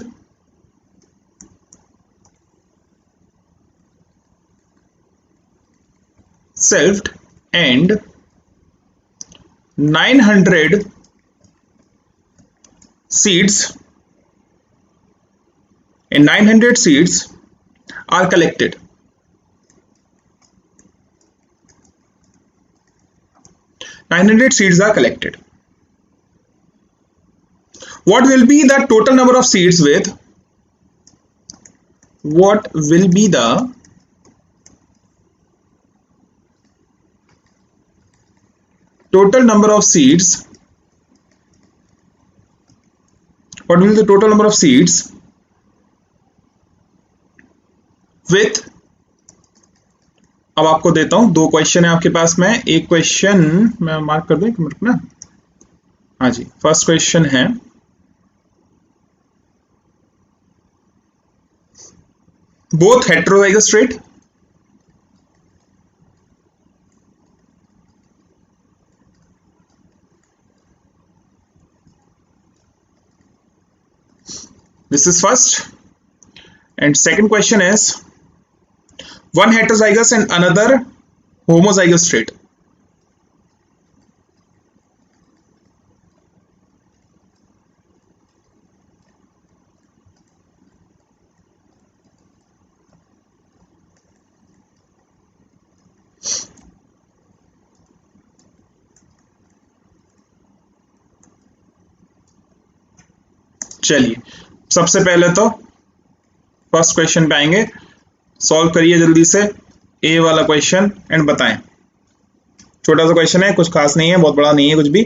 A: 900 seeds are collected. Seeds are collected. What will be the total number of seeds with? What will be the total number of seeds? What will be the total number of seeds with अब आपको देता हूं, दो क्वेश्चन है आपके पास में। एक क्वेश्चन मैं मार्क कर दूं एक मिनट ना। हाँ जी, फर्स्ट क्वेश्चन है both heterozygous trait. This is first. And second question is one heterozygous and another homozygous trait. चलिए, सबसे पहले तो फर्स्ट क्वेश्चन पे आएंगे। सॉल्व करिए जल्दी से ए वाला क्वेश्चन एंड बताएं। छोटा सा क्वेश्चन है, कुछ खास नहीं है, बहुत बड़ा नहीं है कुछ भी।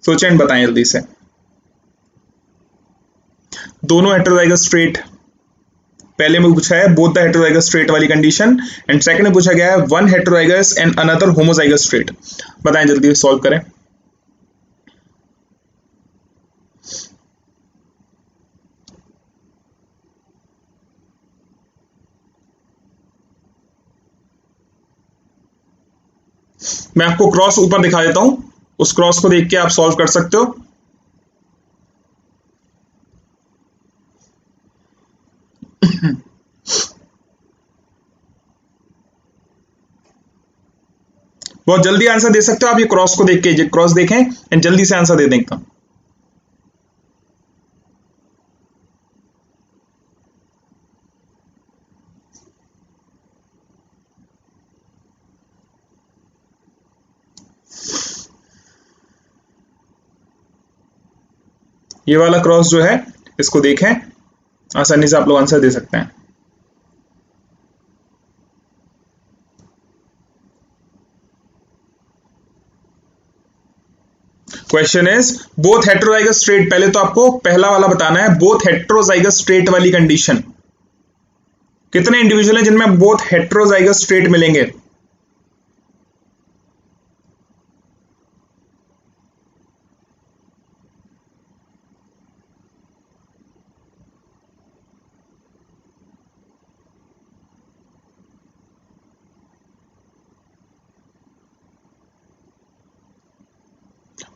A: सोचें एंड बताएं जल्दी से। दोनों हेटेरोजाइगस ट्रेट, पहले में पूछा है बोथ द हेटेरोजाइगस ट्रेट वाली कंडीशन, एंड सेकंड में पूछा गया है one heterozygous and another homozygous trait. बताएं जल्दी, सॉल्व करें। मैं आपको क्रॉस ऊपर दिखा देता हूं, उस क्रॉस को देख के आप सॉल्व कर सकते हो। बहुत जल्दी आंसर दे सकते हो आप ये क्रॉस को देख के। ये क्रॉस देखें एंड जल्दी से आंसर दे दें एकदम। ये वाला क्रॉस जो है, इसको देखें, आसानी से आप लोग आंसर दे सकते हैं। Question is both heterozygous trait. पहले तो आपको पहला वाला बताना है, बोथ हेटेरोजाइगस ट्रेट वाली कंडीशन। कितने इंडिविजुअल हैं जिनमें बोथ हेटेरोजाइगस ट्रेट मिलेंगे?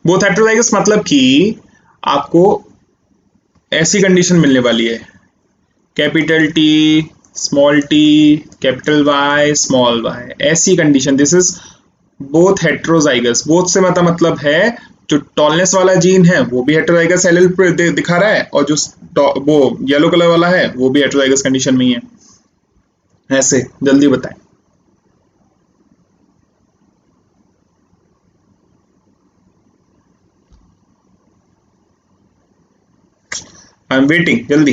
A: बोथ हेटेरोजाइगस मतलब कि आपको ऐसी कंडीशन मिलने वाली है, capital T small T capital Y small Y, ऐसी condition. This is both heterozygous. Both से मतलब है जो टॉलनेस वाला जीन है वो भी हेटेरोजाइगस एलील दिखा रहा है, और जो वो येलो कलर वाला है वो भी हेटेरोजाइगस कंडीशन में ही है। ऐसे जल्दी बताएं। आई एम वेटिंग, जल्दी।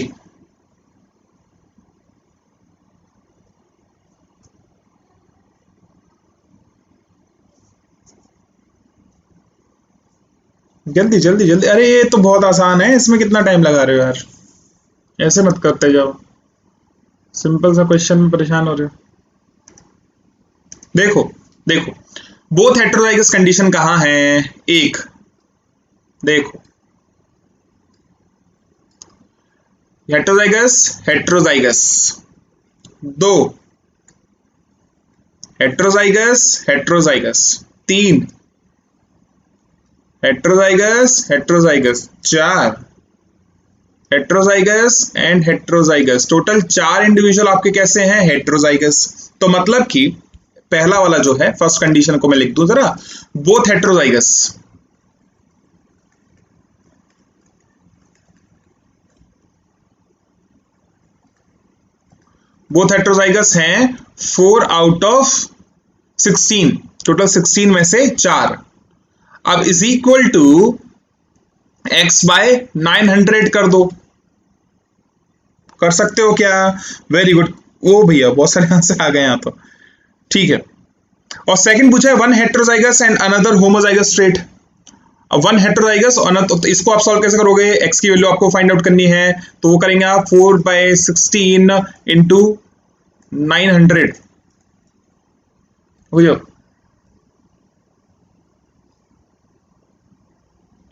A: जल्दी जल्दी जल्दी। अरे ये तो बहुत आसान है, इसमें कितना टाइम लगा रहे हो यार, ऐसे मत करते जाओ। सिंपल सा क्वेश्चन में परेशान हो रहे हो। देखो देखो, बोथ हेटेरोजाइगस कंडीशन कहां है? एक, देखो हेटेरोजाइगस हेटेरोजाइगस, दो हेटेरोजाइगस हेटेरोजाइगस, तीन हेटेरोजाइगस हेटेरोजाइगस, चार हेटेरोजाइगस एंड हेटेरोजाइगस। टोटल चार इंडिविजुअल आपके कैसे हैं? हेटेरोजाइगस। तो मतलब कि पहला वाला जो है, फर्स्ट कंडीशन को मैं लिख दूं जरा, बोथ हेटेरोजाइगस। बोथ हेटेरोजाइगस हैं 4 आउट ऑफ 16, टोटल 16 में से 4। अब is equal to x by 900 कर दो। कर सकते हो क्या? Very good. ओ भैया बहुत सारे आंसर आ गए यहाँ तो, ठीक है। और सेकंड पूछा है one heterozygous and another homozygous trait. अब वन हेटेरोजाइगस और तो इसको आप सॉल्व कैसे करोगे? x की वैल्यू आपको फाइंड आउट करनी है, तो वो करेंगे आप 4/16 इंटू 900। बुझो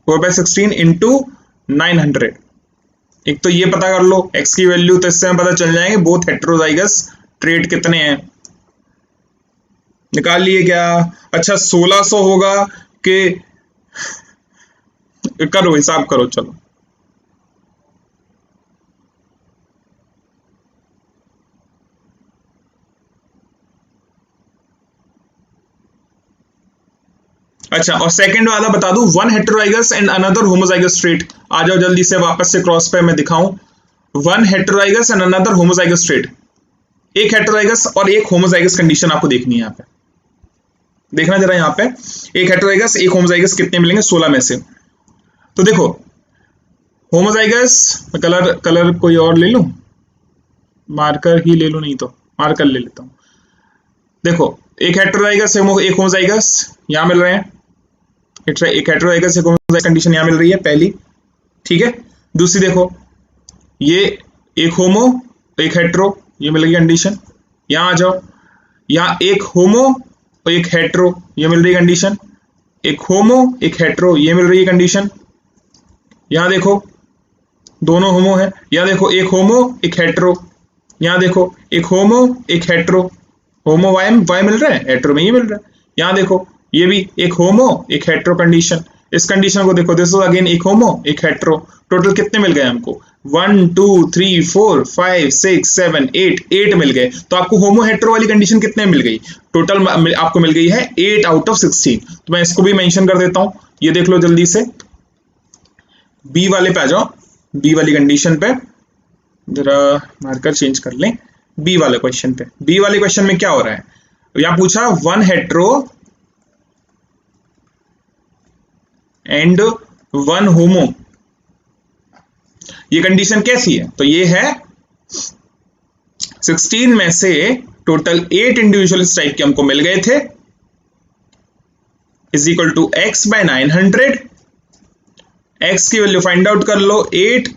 A: 4/16 इंटू 900। एक तो ये पता कर लो x की वैल्यू, तो इससे हमें पता चल जाएंगे बोथ हेट्रोजाइगस ट्रेट कितने हैं। निकाल लिए क्या? अच्छा 1600 होगा कि करो हिसाब करो चलो। अच्छा और सेकंड वाला बता दूं, one heterozygous and another homozygous trait. आ जाओ जल्दी से वापस से क्रॉस पे मैं दिखाऊं। One heterozygous and another homozygous trait, एक हेट्रोजाइगस और एक होमोजाइगस कंडीशन आपको देखनी है यहाँ पे। देखना जरा यहाँ पे, एक हेट्रोजाइगस एक होमोजाइगस कितने मिलेंगे 16 में से। तो देखो होमोजाइगस, कलर कोई और ले लूं, मार्कर ही ले लूं, नहीं तो मार्कर ले लेता हूं। देखो एक हेट्रोजाइगस एक होमोजाइगस यहां मिल रहे हैं, एक हेट्रोजाइगस एक होमोजाइगस कंडीशन यहां मिल रही है पहली, ठीक है। दूसरी देखो ये एक होमो एक हेट्रो, ये मिल गई कंडीशन। यहां आ जाओ, यहाँ एक होमो और एक हेट्रो, ये मिल रही कंडीशन। एक होमो एक हेट्रो, ये मिल रही है कंडीशन। यहां देखो दोनों होमो है, यहां देखो एक होमो एक हेट्रो, यहां देखो एक होमो एक हेट्रो, होमो वाई मिल रहा है, हेट्रो में ये मिल रहा है। यहां देखो ये भी एक होमो एक हेट्रो कंडीशन। इस कंडीशन को देखो, दिस इज अगेन एक होमो एक हेट्रो। टोटल कितने मिल गए हमको? 1 2 3 4 5 6 7 8 मिल गए। तो आपको होमो हेट्रो वाली कंडीशन कितने मिल गई? टोटल आपको मिल गई है 8 आउट ऑफ 16। तो मैं इसको भी मेंशन कर देता हूं, ये देख लो जल्दी से। बी वाले पे आ जाओ, बी वाली कंडीशन पे जरा मार्कर चेंज कर लें। बी वाले क्वेश्चन पे, बी वाले क्वेश्चन में क्या हो रहा है? यहां पूछा वन हेट्रो एंड वन होमो, ये कंडीशन कैसी है? तो ये है 16 में से टोटल 8 इंडिविजुअल टाइप के हमको मिल गए थे, is equal to x by 900। x की वैल्यू फाइंड आउट कर लो 8।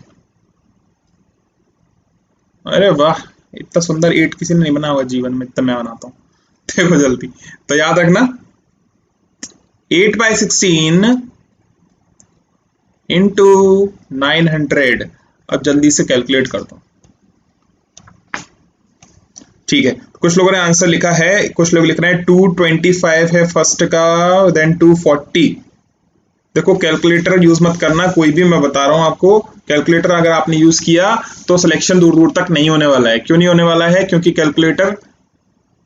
A: अरे वाह, इतना सुंदर 8 किसी ने नहीं बना हुआ जीवन में, इतना मैं बनाता हूं। देखो जल्दी, तो याद रखना 8/16 इंटू 900। अब जल्दी से कैलकुलेट कर दो, ठीक है। कुछ लोगों ने आंसर लिखा है, कुछ लोग लिख रहे हैं 225 है फर्स्ट का, देन 240। देखो कैलकुलेटर यूज मत करना कोई भी, मैं बता रहा हूं आपको। कैलकुलेटर अगर आपने यूज किया तो सिलेक्शन दूर दूर तक नहीं होने वाला है। क्यों नहीं होने वाला है? क्योंकि कैलकुलेटर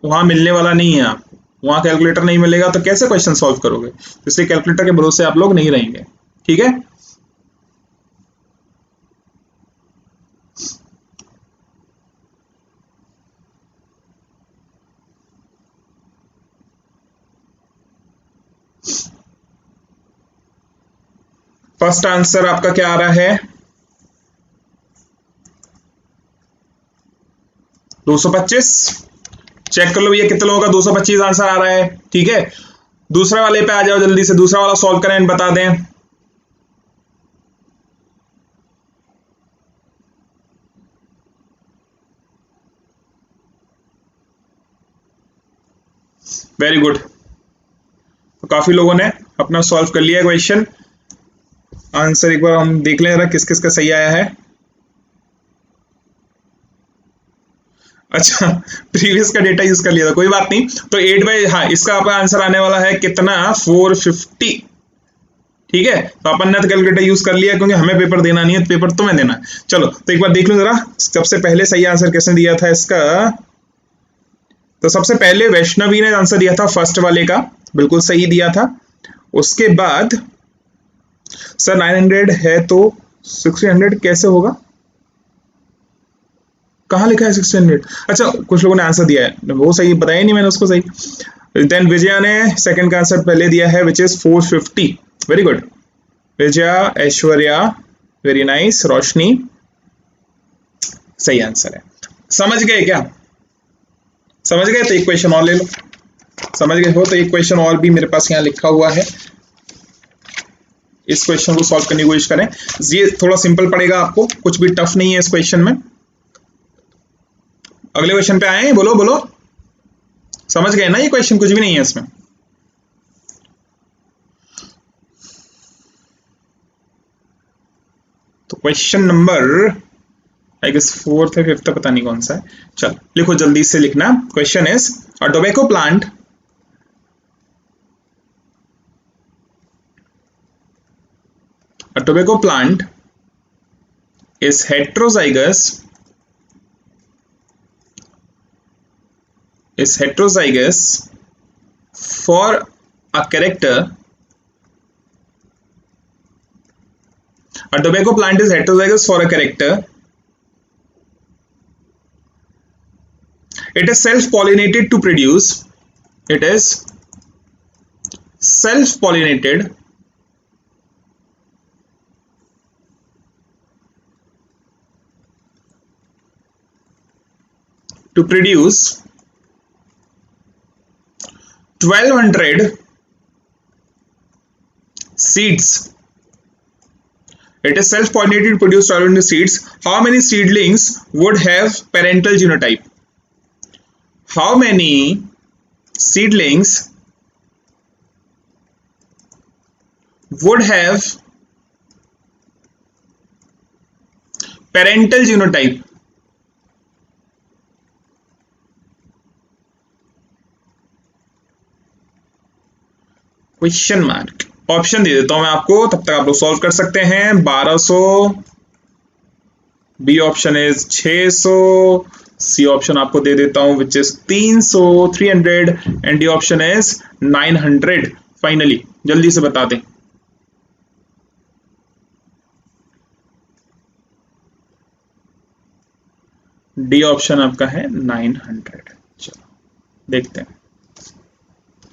A: वहां मिलने वाला नहीं है आपको, वहां कैलकुलेटर नहीं मिलेगा तो कैसे क्वेश्चन सॉल्व करोगे? इसलिए कैलकुलेटर के भरोसे आप लोग नहीं रहेंगे, ठीक है। फर्स्ट आंसर आपका क्या आ रहा है? 225। चेक कर लो ये कितने लोगों का 225 आंसर आ रहा है, ठीक है। दूसरे वाले पे आ जाओ जल्दी से, दूसरा वाला सॉल्व करें, बता दें। वेरी गुड, तो काफी लोगों ने अपना सॉल्व कर लिया क्वेश्चन। आंसर एक बार हम देख लें जरा किस किस का सही आया है। अच्छा प्रीवियस का डेटा यूज कर लिया था, कोई बात नहीं। तो 8 हाँ इसका आपका आंसर आने वाला है कितना? 450, ठीक है। तो अपन ने तो कैलकुलेटर यूज कर लिया क्योंकि हमें पेपर देना नहीं है, तो पेपर तुम्हें देना है। चलो तो एक बार देख लो जरा सबसे पहले सही आंसर किसने दिया था इसका। तो सबसे पहले वैष्णवी ने आंसर दिया था फर्स्ट वाले का, बिल्कुल सही दिया था। उसके बाद सर 900 है तो 1600 कैसे होगा? कहाँ लिखा है 1600? अच्छा कुछ लोगों ने आंसर दिया है, वो सही बताया नहीं मैंने उसको सही। देन विजया ने सेकंड का आंसर पहले दिया है which is 450। Very good Vijaya, Aishwarya, very nice. Roshni सही आंसर है। समझ गए क्या? समझ गए? तो एक क्वेश्चन और ले लो। समझ गए हो तो एक क्वेश्चन और भी मेरे पास यहाँ लिखा हुआ है, इस क्वेश्चन को सॉल्व करने की कोशिश करें। ये थोड़ा सिंपल पड़ेगा आपको, कुछ भी टफ नहीं है इस क्वेश्चन में। अगले क्वेश्चन पे आए, बोलो बोलो। समझ गए ना, ये क्वेश्चन कुछ भी नहीं है इसमें। तो question number I guess 4th है 5th, पता नहीं कौन सा है। चल लिखो जल्दी से लिखना। Question is a tobacco plant is heterozygous for a character. A tobacco plant is heterozygous for a character. It is self-pollinated to produce. It is self-pollinated to produce 1200 seeds. It is self-pollinated to produce 1200 seeds. How many seedlings would have parental genotype? How many seedlings would have parental genotype? Question mark. Option दे देता हूं मैं आपको, तब तक आप लोग सॉल्व कर सकते हैं। 1200, B option is 600, C option आपको दे देता हूं which is 300, 300 and D option is 900। Finally जल्दी से बता दें। डी ऑप्शन आपका है 900। चलो देखते हैं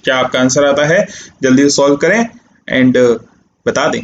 A: क्या आपका आंसर आता है। जल्दी से सॉल्व करें एंड बता दें।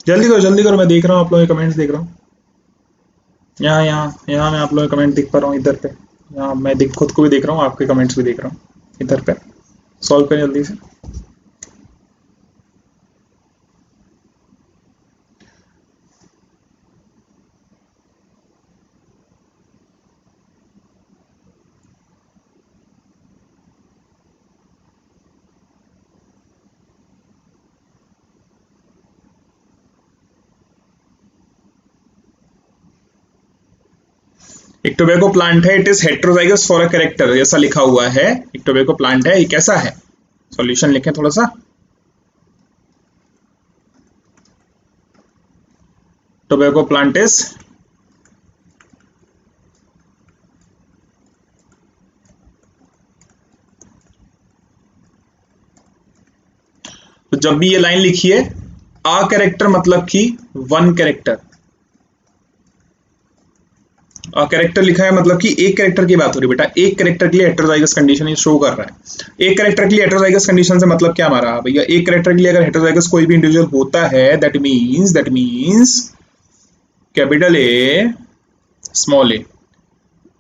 A: जल्दी करो, मैं देख रहा हूँ आप लोगों के कमेंट्स देख रहा हूँ। यहाँ मैं आप लोगों के कमेंट देख पा रहा हूँ इधर पे। यहाँ मैं खुद को भी देख रहा हूँ, आपके कमेंट्स भी देख रहा हूँ इधर पे। सॉल्व करें जल्दी से। एक टोबैको प्लांट है, it is heterozygous for a character, ऐसा लिखा हुआ है। एक टोबैको प्लांट है, ये कैसा है? सॉल्यूशन लिखें थोड़ा सा। टोबैको प्लांट इज तो जब भी ये लाइन लिखिए, आ कैरेक्टर मतलब कि वन कैरेक्टर। कैरेक्टर लिखा है मतलब कि एक कैरेक्टर की बात हो रही है बेटा। एक कैरेक्टर के लिए हेटेरोजाइगस कंडीशन ये शो कर रहा है। एक कैरेक्टर के लिए हेटेरोजाइगस कंडीशन से मतलब क्या हमारा भैया? एक कैरेक्टर के लिए अगर हेटेरोजाइगस कोई भी इंडिविजुअल होता है, that means capital A small A,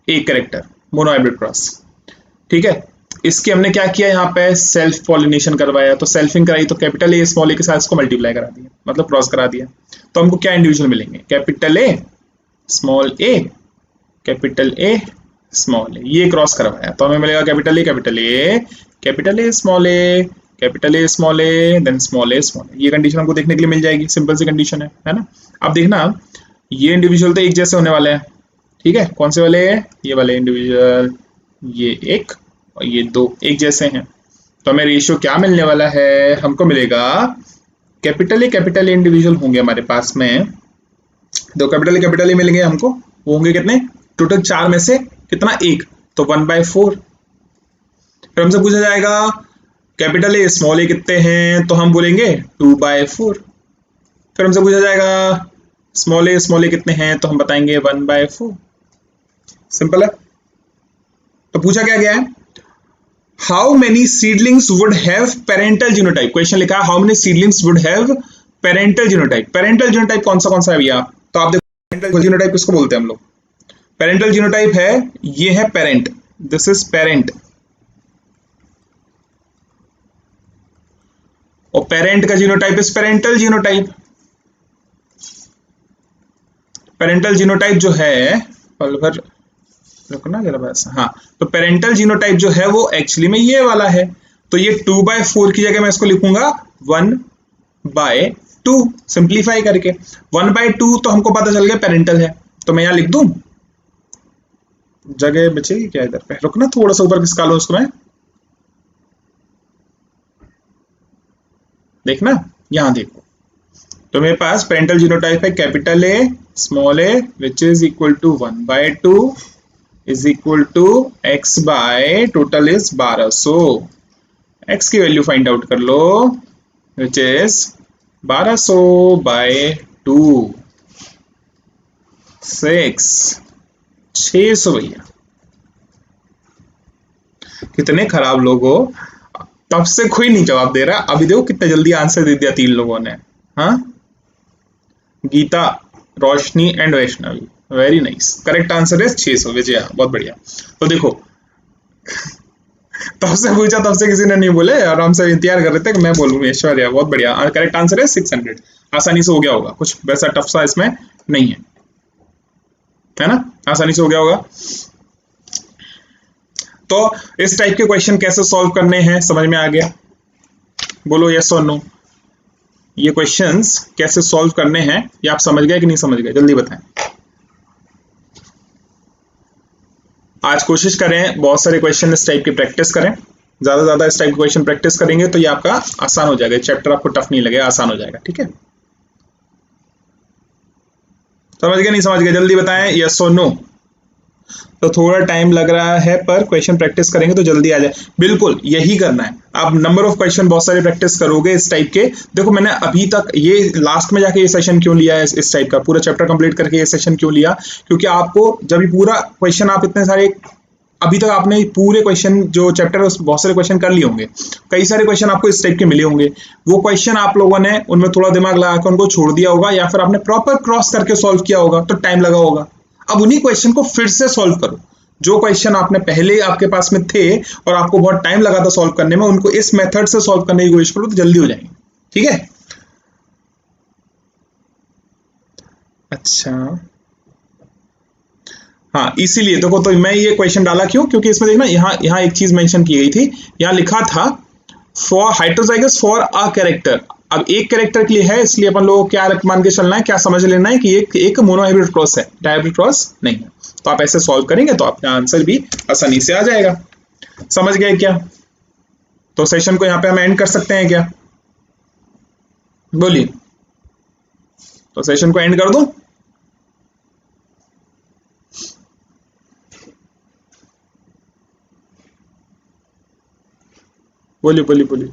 A: एक कैरेक्टर मोनोहाइब्रिड क्रॉस। ठीक है, इसके हमने क्या किया यहाँ पे? सेल्फ पॉलिनेशन करवाया, तो सेल्फिंग कराई, तो कैपिटल ए स्मॉल ए के साथ इसको मल्टीप्लाई करा दिया, मतलब क्रॉस करा दिया। तो हमको क्या इंडिविजुअल मिलेंगे? Capital A small A, capital A small A, ये क्रॉस करवाया तो हमें मिलेगा capital A capital A, capital A small A, capital A small A, then small A small A. ये कंडीशन हमको देखने के लिए मिल जाएगी। सिंपल सी कंडीशन है ना। अब देखना, ये इंडिविजुअल तो एक जैसे होने वाले हैं। ठीक है, कौन से वाले? ये वाले इंडिविजुअल, ये एक और ये दो एक जैसे हैं। तो हमें रेशियो क्या मिलने वाला है? हमको मिलेगा कैपिटल ए इंडिविजुअल होंगे हमारे पास में, दो कैपिटल ए मिलेंगे हमको। वो होंगे कितने? टोटल 4 में से कितना? 1, तो 1/4। फिर हमसे पूछा जाएगा कैपिटल ए स्मॉल ए कितने हैं, तो हम बोलेंगे 2/4। फिर हमसे पूछा जाएगा स्मॉल ए कितने हैं, तो हम बताएंगे 1/4। सिंपल है। तो पूछा क्या गया है, how many seedlings would have parental genotype. Question लिखा है how many seedlings would have parental genotype. Parental genotype कौन सा है भैया, तो आप देखो पेरेंटल जीनोटाइप किसको बोलते हैं हम लोग, पेरेंटल जीनोटाइप है, ये है पेरेंट, दिस इज पेरेंट, और पेरेंट का genotype is parental genotype. Parental genotype जो है, पल भर रुकना जरा बस, हाँ, तो पेरेंटल जीनोटाइप जो है वो एक्चुअली में ये वाला है, तो ये 2/4 की जगह मैं इसको लिखूंगा 1/2, सिंप्लीफाई करके 1/2 तो हमको पता चल गया पेरेंटल है, तो मैं यहां लिख दूं, जगह बचेगी क्या इधर पे, रुकना थोड़ा सा ऊपर खिसका लो उसको मैं, देखना यहां देखो, तो मेरे पास पेरेंटल जीनोटाइप है capital A small A which is equal to 1/2 is equal to x by total is 1200। x की वैल्यू फाइंड आउट कर लो विच इज 1200/2 600 भैया। कितने खराब लोग हो, तब से कोई नहीं जवाब दे रहा, अभी देखो कितना जल्दी आंसर दे दिया 3 लोगों ने। हाँ, Geeta, Roshni and Vaishnavi, very nice, correct answer है 600। विजया, बहुत बढ़िया। तो देखो तब से पूछा तब से किसी ने नहीं बोले, आराम से इंतजार कर रहे थे कि मैं बोलूँ। ऐश्वर्या, बहुत बढ़िया, करेक्ट आंसर है 600। आसानी से हो गया होगा, कुछ वैसा टफ सा इसमें नहीं है ना, आसानी से हो गया होगा। तो इस टाइप के क्वेश्चन कैसे सॉल्व करने हैं समझ में आ गया, बोलो यस और नो। ये क्वेश्चंस कैसे सॉल्व करने हैं ये आप समझ गए कि नहीं समझ गए, जल्दी बताएं। आज कोशिश करें बहुत सारे क्वेश्चन इस टाइप की प्रैक्टिस करें, ज्यादा से ज्यादा इस टाइप के क्वेश्चन प्रैक्टिस करेंगे तो ये आपका आसान हो जाएगा, चैप्टर आपको टफ नहीं लगेगा, आसान हो जाएगा। ठीक है, समझ गए नहीं समझ गए, जल्दी बताएं यस और नो। तो थोड़ा टाइम लग रहा है पर क्वेश्चन प्रैक्टिस करेंगे तो जल्दी आ जाए, बिल्कुल यही करना है। आप नंबर ऑफ क्वेश्चन बहुत सारे प्रैक्टिस करोगे इस टाइप के। देखो मैंने अभी तक ये लास्ट में जाके ये सेशन क्यों लिया है, इस टाइप का पूरा चैप्टर कंप्लीट करके ये सेशन क्यों लिया, क्योंकि आपको जब भी पूरा क्वेश्चन आप इतने सारे, अभी तक आपने पूरे क्वेश्चन जो चैप्टर बहुत सारे क्वेश्चन कर लिए होंगे, कई सारे क्वेश्चन आपको इस टाइप के मिले होंगे, वो क्वेश्चन आप लोगों ने उनमें थोड़ा दिमाग लगा कर उनको छोड़ दिया होगा, या फिर आपने प्रॉपर क्रॉस करके सॉल्व किया होगा तो टाइम लगा होगा। अब उन्हीं क्वेश्चन को फिर से सॉल्व करो, जो क्वेश्चन आपने पहले आपके पास में थे और आपको बहुत टाइम लगा था सॉल्व करने में, उनको इस मेथड से सॉल्व करने की कोशिश करो तो जल्दी हो जाएंगे। ठीक है, अच्छा हाँ, इसीलिए देखो, तो मैं ये क्वेश्चन डाला क्यों, क्योंकि इसमें देखना यहाँ एक चीज मेंशन की गई थी, यहाँ लिखा था फॉर हाइड्रोजाइगस फॉर अ कैरेक्टर। अब एक कैरेक्टर के लिए है, इसलिए अपन लोगों को क्या मान के चलना है, क्या समझ लेना है कि एक मोनोहाइब्रिड क्रॉस है, डायहाइब्रिड क्रॉस नहीं है। तो आप ऐसे सॉल्व करेंगे तो आपका आंसर भी आसानी से आ जाएगा। समझ गए क्या? तो सेशन को यहाँ पे हम एंड कर सकते हैं क्या, बोलिए। तो सेशन को एंड कर दूं? बोलिए बोलिए बोलिए।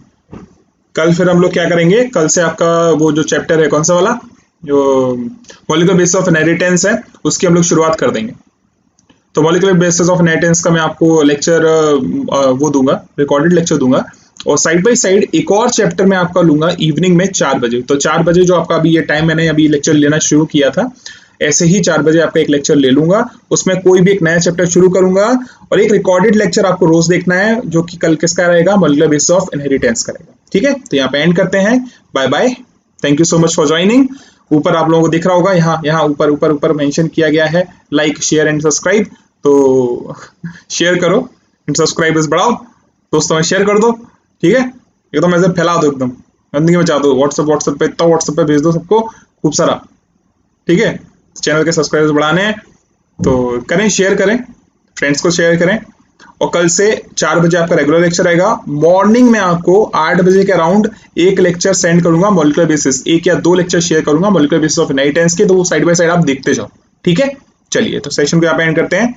A: कल फिर हम लोग क्या करेंगे, कल से आपका वो जो चैप्टर है कौन सा वाला, जो मॉलिक्यूलर बेसिस ऑफ इनहेरिटेंस है, उसकी हम लोग शुरुआत कर देंगे। तो मॉलिक्यूलर बेसिस ऑफ इनहेरिटेंस का मैं आपको लेक्चर वो दूंगा, रिकॉर्डेड लेक्चर दूंगा, और साइड बाय साइड एक और चैप्टर मैं आपका लूंगा इवनिंग में 4 बजे। तो 4 बजे जो आपका अभी ये टाइम मैंने अभी लेक्चर लेना शुरू किया था, ऐसे ही 4 बजे आपका एक लेक्चर ले लूंगा, उसमें कोई भी एक नया चैप्टर शुरू करूंगा, और एक रिकॉर्डेड लेक्चर आपको रोज देखना है, जो कि कल किसका रहेगा, मॉलिक्यूलर बेसिस ऑफ इनहेरिटेंस का रहेगा। ठीक है, तो यहाँ पे एंड करते हैं, bye bye, thank you so much for joining. ऊपर आप लोगों को दिख रहा होगा, यहाँ ऊपर ऊपर ऊपर मेंशन किया गया है लाइक शेयर एंड सब्सक्राइब, तो शेयर करो एंड सब्सक्राइबर्स बढ़ाओ, दोस्तों में शेयर कर दो। ठीक है, एकदम ऐसे फैला दो, एकदम गंदगी मचा दो, व्हाट्सएप पे इतना व्हाट्सएप पे भेज दो सबको खूब सारा। ठीक है, चैनल के सब्सक्राइबर्स बढ़ाने हैं तो करें, शेयर करें, फ्रेंड्स को शेयर करें। और कल से 4 बजे आपका रेगुलर लेक्चर रहेगा। मॉर्निंग में आपको 8 बजे के अराउंड एक लेक्चर सेंड करूंगा मॉलिक्यूलर बेसिस, 1 या 2 लेक्चर शेयर करूंगा मॉलिक्यूलर बेसिस ऑफ इनहेरिटेंस के, तो वो साइड बाय साइड आप देखते जाओ। ठीक है, चलिए तो सेशन को यहाँ पे एंड करते हैं।